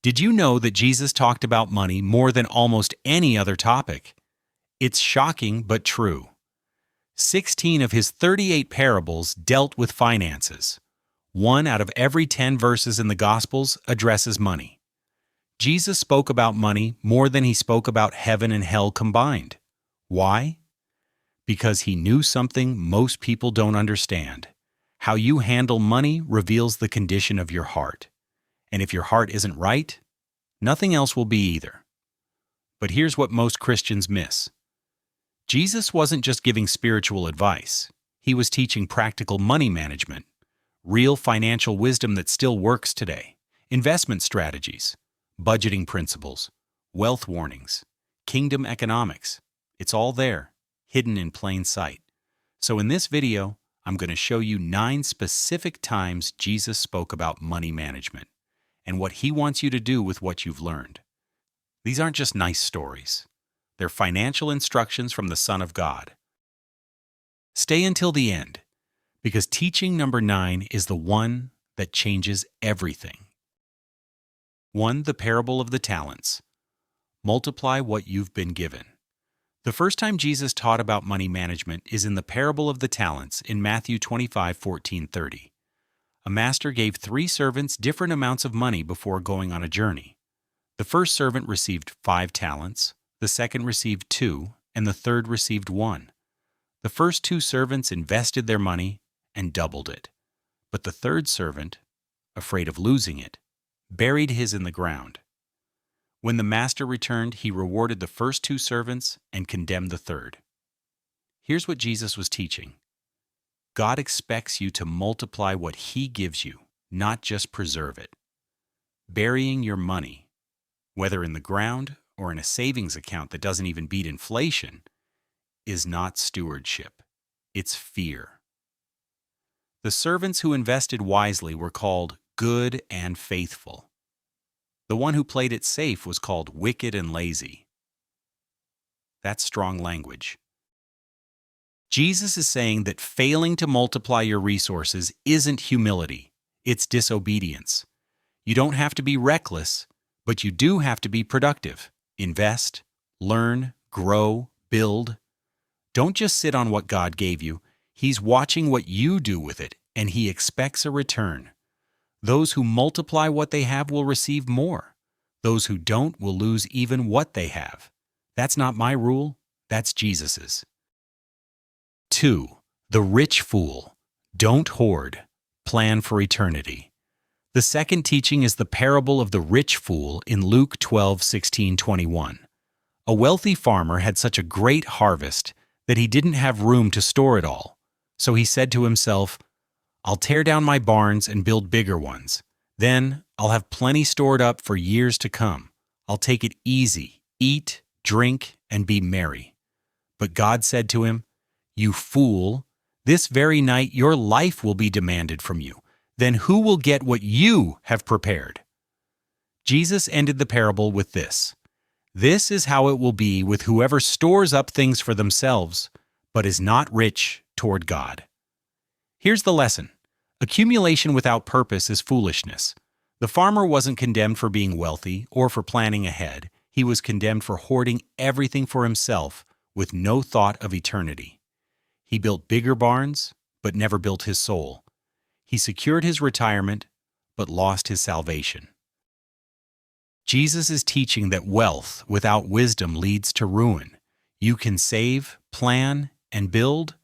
Did you know that Jesus talked about money more than almost any other topic? It's shocking but true. 16 of his 38 parables dealt with finances. 1 out of every 10 verses in the Gospels addresses money. Jesus spoke about money more than he spoke about heaven and hell combined. Why? Because he knew something most people don't understand. How you handle money reveals the condition of your heart. And if your heart isn't right, nothing else will be either. But here's what most Christians miss. Jesus wasn't just giving spiritual advice. He was teaching practical money management, real financial wisdom that still works today, investment strategies, budgeting principles, wealth warnings, kingdom economics. It's all there, hidden in plain sight. So in this video, I'm going to show you 9 specific times Jesus spoke about money management and what he wants you to do with what you've learned. These aren't just nice stories. They're financial instructions from the Son of God. Stay until the end, because teaching number 9 is the one that changes everything. 1. The parable of the talents. Multiply what you've been given. The first time Jesus taught about money management is in the parable of the talents in Matthew 25:14-30. A master gave 3 servants different amounts of money before going on a journey. The first servant received 5 talents, the second received 2, and the third received 1. The first 2 servants invested their money and doubled it. But the third servant, afraid of losing it, buried his in the ground. When the master returned, he rewarded the first 2 servants and condemned the third. Here's what Jesus was teaching. God expects you to multiply what he gives you, not just preserve it. Burying your money, whether in the ground or in a savings account that doesn't even beat inflation, is not stewardship. It's fear. The servants who invested wisely were called good and faithful. The one who played it safe was called wicked and lazy. That's strong language. Jesus is saying that failing to multiply your resources isn't humility, it's disobedience. You don't have to be reckless, but you do have to be productive. Invest, learn, grow, build. Don't just sit on what God gave you. He's watching what you do with it, and he expects a return. Those who multiply what they have will receive more. Those who don't will lose even what they have. That's not my rule, that's Jesus's. 2. The rich fool. Don't hoard. Plan for eternity. The second teaching is the parable of the rich fool in Luke 12:16-21. A wealthy farmer had such a great harvest that he didn't have room to store it all. So he said to himself, I'll tear down my barns and build bigger ones. Then I'll have plenty stored up for years to come. I'll take it easy, eat, drink, and be merry. But God said to him, You fool, this very night your life will be demanded from you. Then who will get what you have prepared? Jesus ended the parable with this. This is how it will be with whoever stores up things for themselves, but is not rich toward God. Here's the lesson. Accumulation without purpose is foolishness. The farmer wasn't condemned for being wealthy or for planning ahead. He was condemned for hoarding everything for himself with no thought of eternity. He built bigger barns, but never built his soul. He secured his retirement, but lost his salvation. Jesus is teaching that wealth without wisdom leads to ruin. You can save, plan, and build,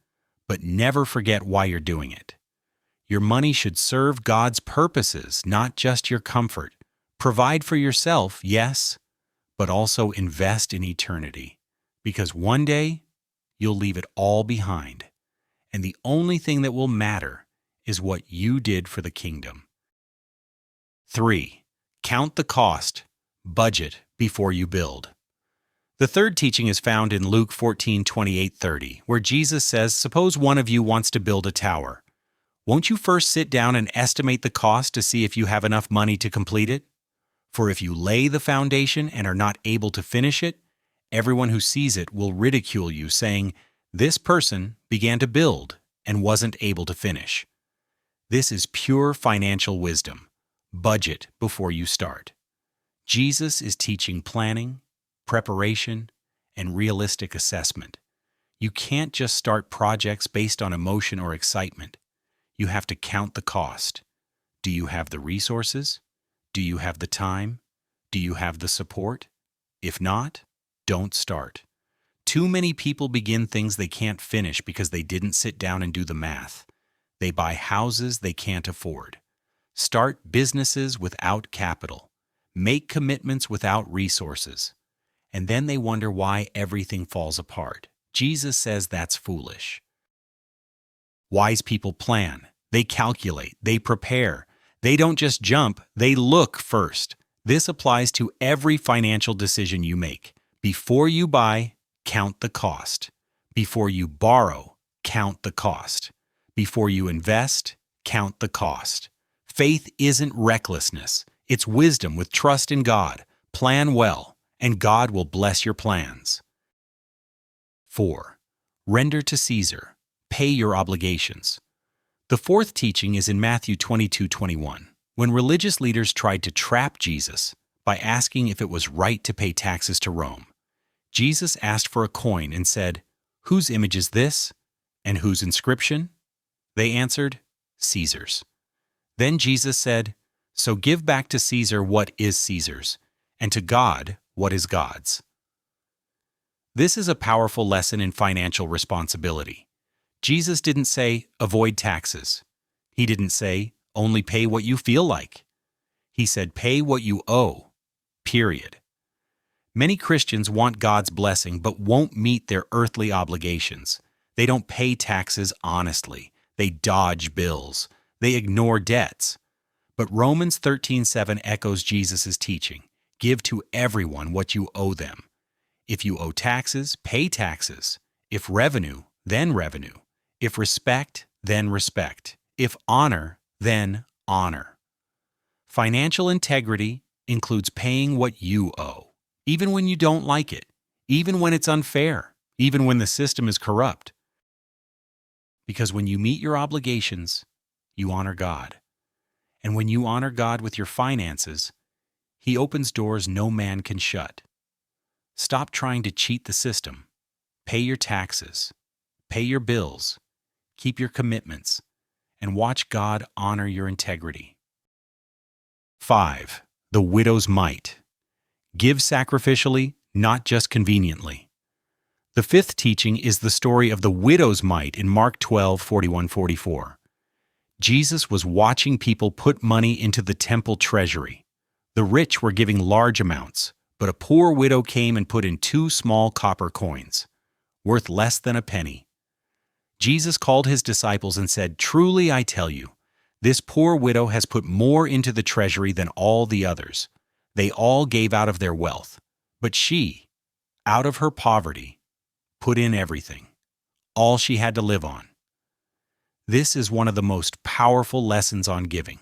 but never forget why you're doing it. Your money should serve God's purposes, not just your comfort. Provide for yourself, yes, but also invest in eternity, because one day you'll leave it all behind, and the only thing that will matter is what you did for the kingdom. 3. Count the cost. Budget before you build. The third teaching is found in Luke 14:28-30, where Jesus says, Suppose one of you wants to build a tower. Won't you first sit down and estimate the cost to see if you have enough money to complete it? For if you lay the foundation and are not able to finish it, everyone who sees it will ridicule you, saying, This person began to build and wasn't able to finish. This is pure financial wisdom. Budget before you start. Jesus is teaching planning, preparation, and realistic assessment. You can't just start projects based on emotion or excitement. You have to count the cost. Do you have the resources? Do you have the time? Do you have the support? If not, don't start. Too many people begin things they can't finish because they didn't sit down and do the math. They buy houses they can't afford. Start businesses without capital. Make commitments without resources. And then they wonder why everything falls apart. Jesus says that's foolish. Wise people plan. They calculate. They prepare. They don't just jump, they look first. This applies to every financial decision you make. Before you buy, count the cost. Before you borrow, count the cost. Before you invest, count the cost. Faith isn't recklessness. It's wisdom with trust in God. Plan well, and God will bless your plans. 4. Render to Caesar. Pay your obligations. The fourth teaching is in Matthew 22:21, when religious leaders tried to trap Jesus by asking if it was right to pay taxes to Rome. Jesus asked for a coin and said, "Whose image is this? And whose inscription?" They answered, "Caesar's." Then Jesus said, "So give back to Caesar what is Caesar's, and to God what is God's." This is a powerful lesson in financial responsibility. Jesus didn't say, avoid taxes. He didn't say, only pay what you feel like. He said, pay what you owe, period. Many Christians want God's blessing but won't meet their earthly obligations. They don't pay taxes honestly. They dodge bills. They ignore debts. But Romans 13:7 echoes Jesus' teaching. Give to everyone what you owe them. If you owe taxes, pay taxes. If revenue, then revenue. If respect, then respect. If honor, then honor. Financial integrity includes paying what you owe, even when you don't like it, even when it's unfair, even when the system is corrupt. Because when you meet your obligations, you honor God. And when you honor God with your finances, He opens doors no man can shut. Stop trying to cheat the system. Pay your taxes. Pay your bills. Keep your commitments. And watch God honor your integrity. 5. The widow's mite. Give sacrificially, not just conveniently. The fifth teaching is the story of the widow's mite in Mark 12:41-44. Jesus was watching people put money into the temple treasury. The rich were giving large amounts, but a poor widow came and put in 2 small copper coins, worth less than a penny. Jesus called His disciples and said, "Truly I tell you, this poor widow has put more into the treasury than all the others. They all gave out of their wealth, but she, out of her poverty, put in everything, all she had to live on." This is one of the most powerful lessons on giving.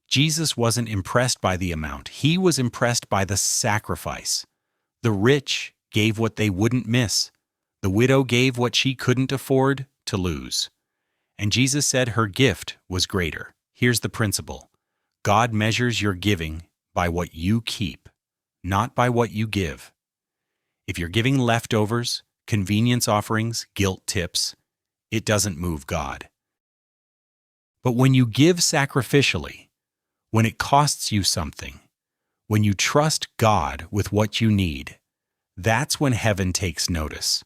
Jesus wasn't impressed by the amount. He was impressed by the sacrifice. The rich gave what they wouldn't miss. The widow gave what she couldn't afford to lose. And Jesus said her gift was greater. Here's the principle. God measures your giving by what you keep, not by what you give. If you're giving leftovers, convenience offerings, guilt tips, it doesn't move God. But when you give sacrificially, when it costs you something, when you trust God with what you need, that's when heaven takes notice.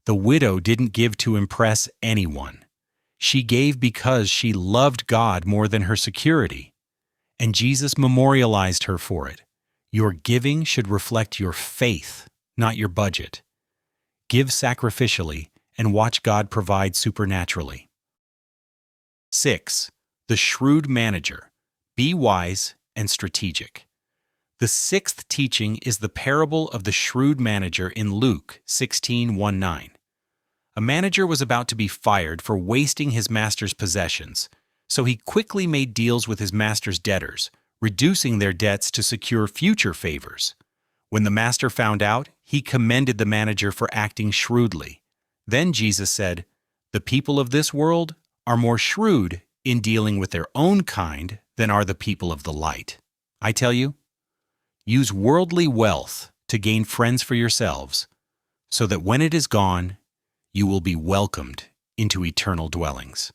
The widow didn't give to impress anyone. She gave because she loved God more than her security. And Jesus memorialized her for it. Your giving should reflect your faith, not your budget. Give sacrificially and watch God provide supernaturally. 6. The shrewd manager. Be wise and strategic. The sixth teaching is the parable of the shrewd manager in Luke 16:1-9. A manager was about to be fired for wasting his master's possessions, so he quickly made deals with his master's debtors, reducing their debts to secure future favors. When the master found out, he commended the manager for acting shrewdly. Then Jesus said, "The people of this world are more shrewd in dealing with their own kind than are the people of the light. I tell you, Use worldly wealth to gain friends for yourselves, so that when it is gone, you will be welcomed into eternal dwellings.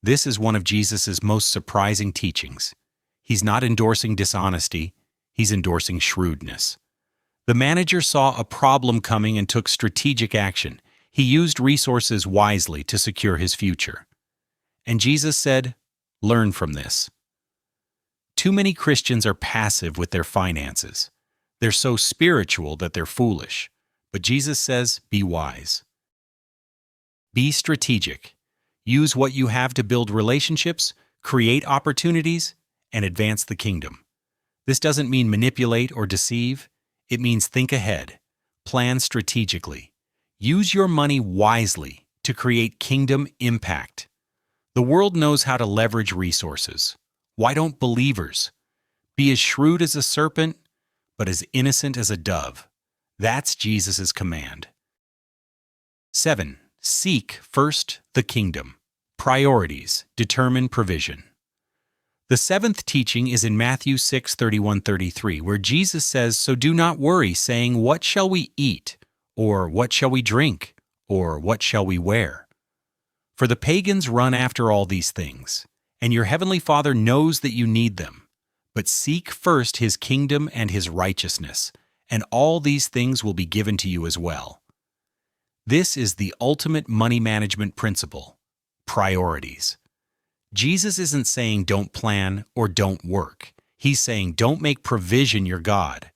This is one of Jesus' most surprising teachings. He's not endorsing dishonesty, he's endorsing shrewdness. The manager saw a problem coming and took strategic action. He used resources wisely to secure his future. And Jesus said, "Learn from this." Too many Christians are passive with their finances. They're so spiritual that they're foolish. But Jesus says, be wise. Be strategic. Use what you have to build relationships, create opportunities, and advance the kingdom. This doesn't mean manipulate or deceive. It means think ahead, plan strategically, use your money wisely to create kingdom impact. The world knows how to leverage resources. Why don't believers? Be as shrewd as a serpent, but as innocent as a dove. That's Jesus' command. 7. Seek first the kingdom. Priorities determine provision. The seventh teaching is in Matthew 6:31-33, where Jesus says, "So do not worry, saying, 'What shall we eat?' Or 'What shall we drink?' Or 'What shall we wear?' For the pagans run after all these things, and your heavenly Father knows that you need them. But seek first his kingdom and his righteousness, and all these things will be given to you as well." This is the ultimate money management principle: priorities. Jesus isn't saying don't plan or don't work. He's saying don't make provision your God.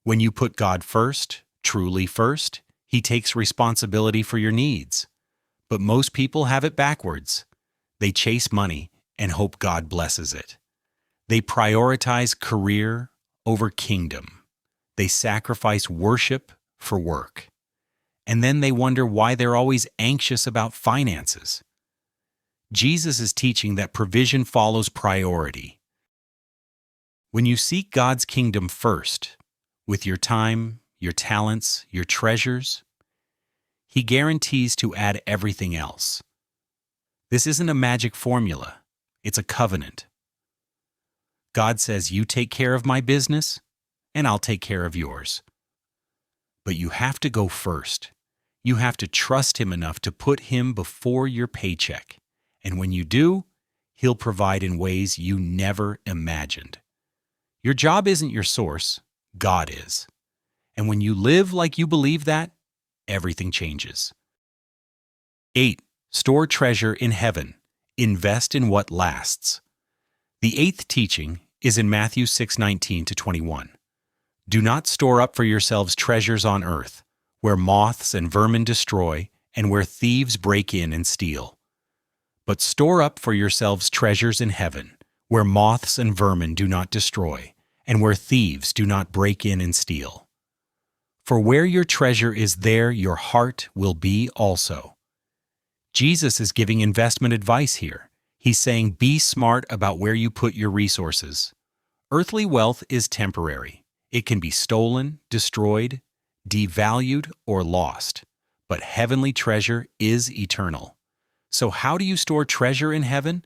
When you put God first, truly first, he takes responsibility for your needs. But most people have it backwards. They chase money and hope God blesses it. They prioritize career over kingdom. They sacrifice worship for work. And then they wonder why they're always anxious about finances. Jesus is teaching that provision follows priority. When you seek God's kingdom first, with your time, your talents, your treasures, he guarantees to add everything else. This isn't a magic formula, it's a covenant. God says, "You take care of my business, and I'll take care of yours." But you have to go first. You have to trust him enough to put him before your paycheck. And when you do, he'll provide in ways you never imagined. Your job isn't your source, God is. And when you live like you believe that, everything changes. 8. Store treasure in heaven. Invest in what lasts. The eighth teaching is in Matthew 6:19-21. Do not store up for yourselves treasures on earth, where moths and vermin destroy, and where thieves break in and steal. But store up for yourselves treasures in heaven, where moths and vermin do not destroy, and where thieves do not break in and steal. For where your treasure is, there your heart will be also. Jesus is giving investment advice here. He's saying be smart about where you put your resources. Earthly wealth is temporary. It can be stolen, destroyed, devalued, or lost. But heavenly treasure is eternal. So how do you store treasure in heaven?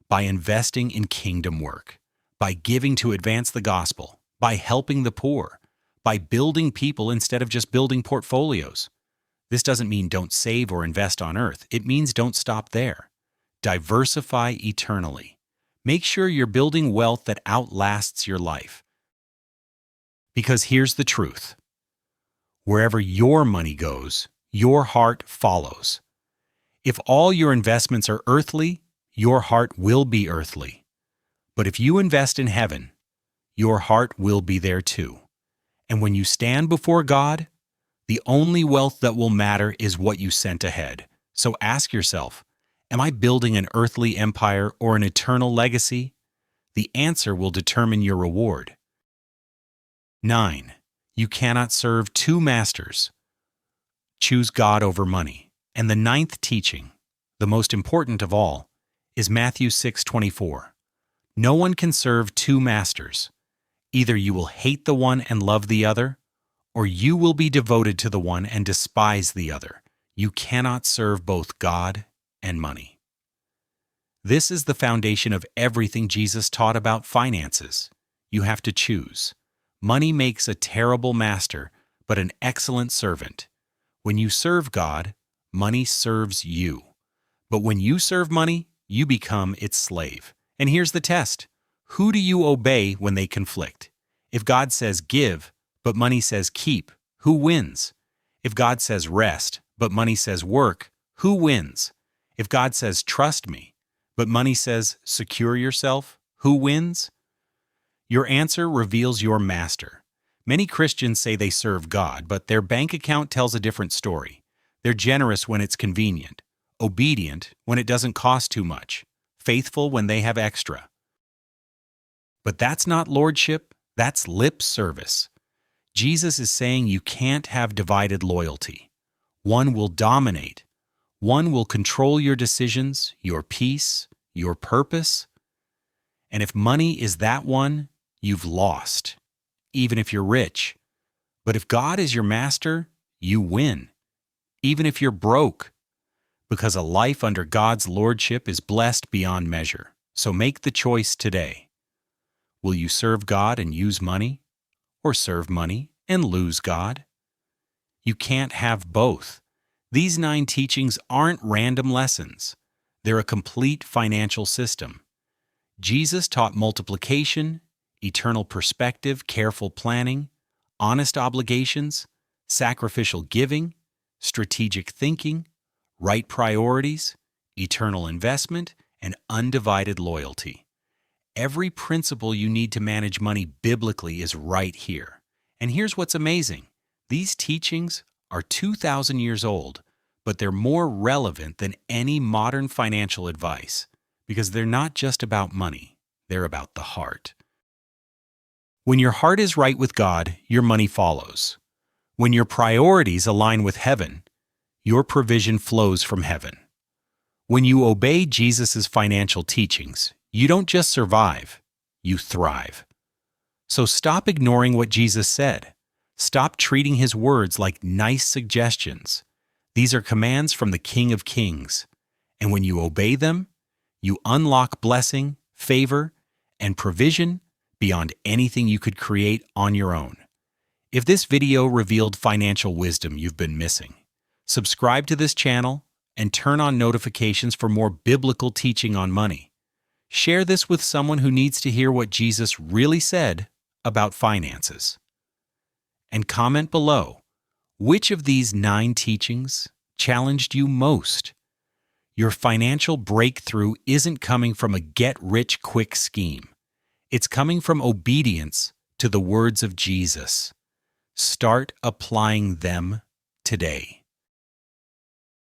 By investing in kingdom work, by giving to advance the gospel, by helping the poor, by building people instead of just building portfolios. This doesn't mean don't save or invest on earth. It means don't stop there. Diversify eternally. Make sure you're building wealth that outlasts your life. Because here's the truth. Wherever your money goes, your heart follows. If all your investments are earthly, your heart will be earthly. But if you invest in heaven, your heart will be there too. And when you stand before God, the only wealth that will matter is what you sent ahead. So ask yourself, am I building an earthly empire or an eternal legacy? The answer will determine your reward. 9. You cannot serve two masters. Choose God over money. And the ninth teaching, the most important of all, is Matthew 6:24. No one can serve two masters. Either you will hate the one and love the other, or you will be devoted to the one and despise the other. You cannot serve both God and money. This is the foundation of everything Jesus taught about finances. You have to choose. Money makes a terrible master, but an excellent servant. When you serve God, money serves you. But when you serve money, you become its slave. And here's the test. Who do you obey when they conflict? If God says give, but money says keep, who wins? If God says rest, but money says work, who wins? If God says trust me, but money says secure yourself, who wins? Your answer reveals your master. Many Christians say they serve God, but their bank account tells a different story. They're generous when it's convenient, obedient when it doesn't cost too much, faithful when they have extra. But that's not lordship, that's lip service. Jesus is saying you can't have divided loyalty. One will dominate. One will control your decisions, your peace, your purpose. And if money is that one, you've lost, even if you're rich. But if God is your master, you win, even if you're broke, because a life under God's lordship is blessed beyond measure. So make the choice today. Will you serve God and use money, or serve money and lose God? You can't have both. These 9 teachings aren't random lessons. They're a complete financial system. Jesus taught multiplication, eternal perspective, careful planning, honest obligations, sacrificial giving, strategic thinking, right priorities, eternal investment, and undivided loyalty. Every principle you need to manage money biblically is right here. And here's what's amazing. These teachings are 2,000 years old, but they're more relevant than any modern financial advice because they're not just about money, they're about the heart. When your heart is right with God, your money follows. When your priorities align with heaven, your provision flows from heaven. When you obey Jesus' financial teachings, you don't just survive, you thrive. So stop ignoring what Jesus said. Stop treating his words like nice suggestions. These are commands from the King of Kings. And when you obey them, you unlock blessing, favor, and provision beyond anything you could create on your own. If this video revealed financial wisdom you've been missing, subscribe to this channel and turn on notifications for more biblical teaching on money. Share this with someone who needs to hear what Jesus really said about finances. And comment below, which of these 9 teachings challenged you most? Your financial breakthrough isn't coming from a get-rich-quick scheme. It's coming from obedience to the words of Jesus. Start applying them today.